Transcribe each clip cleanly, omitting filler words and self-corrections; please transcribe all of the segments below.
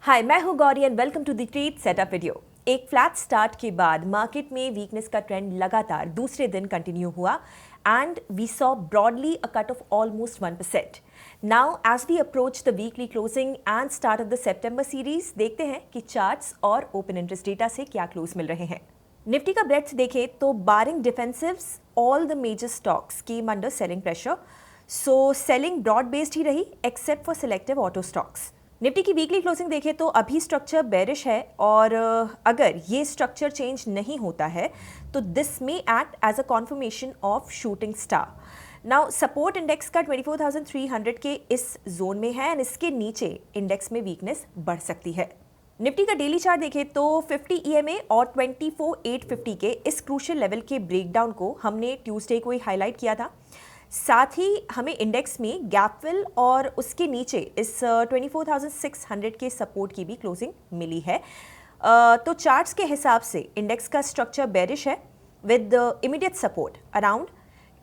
हाय, मैं हूं Gauri and welcome to the trade setup video. एक फ्लैट स्टार्ट के बाद मार्केट में वीकनेस का ट्रेंड लगातार दूसरे दिन कंटिन्यू हुआ and we saw broadly a cut off almost 1%। Now as we approach the weekly closing and start of the September series, देखते हैं कि चार्ट्स और ओपन इंटरेस्ट डेटा से क्या क्लोज मिल रहे हैं। निफ्टी का ब्रेड्थ देखें तो barring defensives all the major stocks came under selling pressure, so selling broad based ही रही except for selective auto stocks. Nifty की वीकली क्लोजिंग देखें तो अभी स्ट्रक्चर बेरिश है और अगर ये स्ट्रक्चर चेंज नहीं होता है तो this may act as a confirmation of shooting star. Now support index का 24,300 के इस जोन में है एंड इसके नीचे इंडेक्स में वीकनेस बढ़ सकती है। निफ्टी का डेली चार्ट देखें तो 50 EMA और 24,850 के इस क्रूशियल लेवल के ब्रेकडाउन को हमने ट्यूसडे को ही हाईलाइट किया था। साथ ही हमें इंडेक्स में गैप फिल और उसके नीचे इस 24,600 के सपोर्ट की भी क्लोजिंग मिली है। तो चार्ट्स के हिसाब से इंडेक्स का स्ट्रक्चर बेरिश है विद इमीडिएट सपोर्ट अराउंड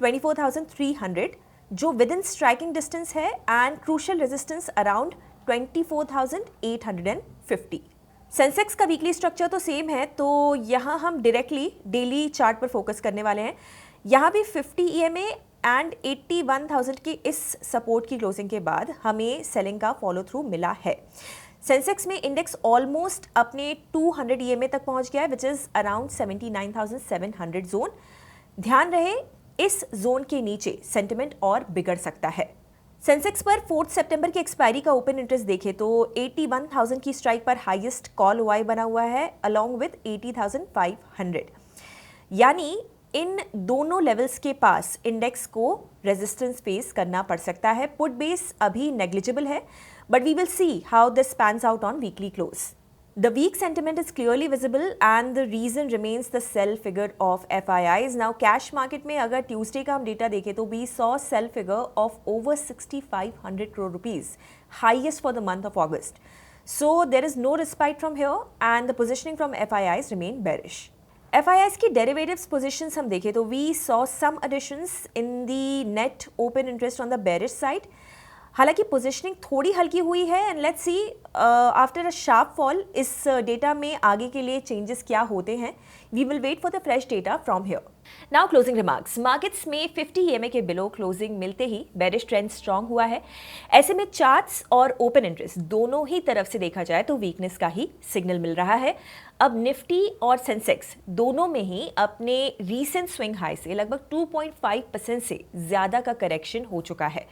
24,300 जो विद इन स्ट्राइकिंग डिस्टेंस है and crucial resistance around 24,850। Sensex का वीकली स्ट्रक्चर तो सेम है, तो यहाँ हम डायरेक्टली डेली चार्ट पर फोकस करने वाले हैं। यहाँ भी 50 EMA एंड 81,000 के इस सपोर्ट की क्लोजिंग के बाद हमें सेलिंग का फॉलो थ्रू मिला है। सेंसेक्स में इंडेक्स ऑलमोस्ट अपने 200 EMA तक पहुंच गया है विच इज अराउंड 79,700 जोन। ध्यान रहे इस जोन के नीचे सेंटिमेंट और बिगड़ सकता है। सेंसेक्स पर 4 सितंबर की एक्सपायरी का ओपन इंटरेस्ट देखें तो 81,000 की स्ट्राइक पर हाईएस्ट कॉल वाई बना हुआ है अलोंग विद 80,500, यानी इन दोनों लेवल्स के पास इंडेक्स को रेजिस्टेंस फेस करना पड़ सकता है। पुट बेस अभी नेग्लिजिबल है but we will see how this pans out on weekly close. The weak sentiment is clearly visible and the reason remains the sell figure of FIIs. Now cash market में अगर Tuesday का हम data देखें तो we saw sell figure of over 6,500 crore rupees, highest for the month of August. So there is no respite from here and the positioning from FIIs remain bearish. FIIs की derivatives positions हम देखें तो we saw some additions in the net open interest on the bearish side. हालांकि positioning थोड़ी हल्की हुई है and let's see after a sharp fall इस डेटा में आगे के लिए चेंजेस क्या होते हैं। We will wait for the fresh data from here. Now closing remarks. Markets में 50 EMA के बिलो क्लोजिंग मिलते ही बेरिश ट्रेंड स्ट्रांग हुआ है। ऐसे में चार्ट्स और ओपन इंटरेस्ट दोनों ही तरफ से देखा जाए तो वीकनेस का ही सिग्नल मिल रहा है। अब निफ्टी और सेंसेक्स दोनों में ही अपने रीसेंट स्विंग हाई से लगभग 2.5% से ज़्यादा का करेक्शन हो चुका है।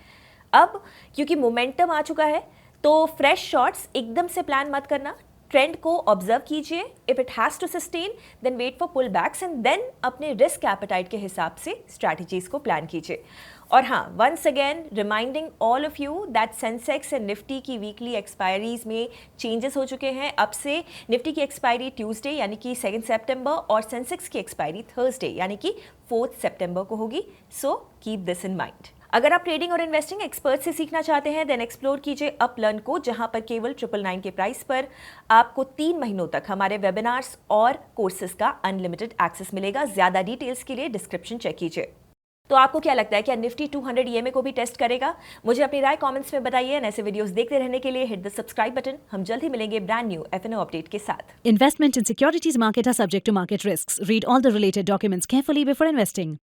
अब क्योंकि मोमेंटम आ चुका है तो फ्रेश शॉट्स एकदम से प्लान मत करना, ट्रेंड को ऑब्जर्व कीजिए। If it has to sustain then wait for pullbacks and then अपने रिस्क एपेटाइट के हिसाब से स्ट्रैटेजीज को प्लान कीजिए। और हाँ, once again reminding all of you that Sensex and Nifty की वीकली एक्सपायरीज में चेंजेस हो चुके हैं। अब से निफ्टी की एक्सपायरी ट्यूसडे यानी कि 2 सितंबर और सेंसेक्स की एक्सपायरी थर्सडे यानी कि 4 सितंबर को होगी। So keep this in mind. अगर आप ट्रेडिंग और इन्वेस्टिंग एक्सपर्ट से सीखना चाहते हैं देन एक्सप्लोर कीजिए अपलर्न को, जहां पर केवल 999 के प्राइस पर आपको 3 महीनों तक हमारे वेबिनार्स और कोर्सेज का अनलिमिटेड एक्सेस मिलेगा। ज्यादा डिटेल्स के लिए डिस्क्रिप्शन चेक कीजिए। तो आपको क्या लगता है क्या निफ्टी 200 EMA को भी टेस्ट करेगा? मुझे अपनी राय कमेंट्स में बताइए। ऐसे वीडियोस देखते रहने के लिए हिट द सब्सक्राइब बटन। हम जल्द ही मिलेंगे ब्रांड न्यू FNO अपडेट के साथ। Investment in securities market are subject to market risks. Read all the related documents carefully before investing.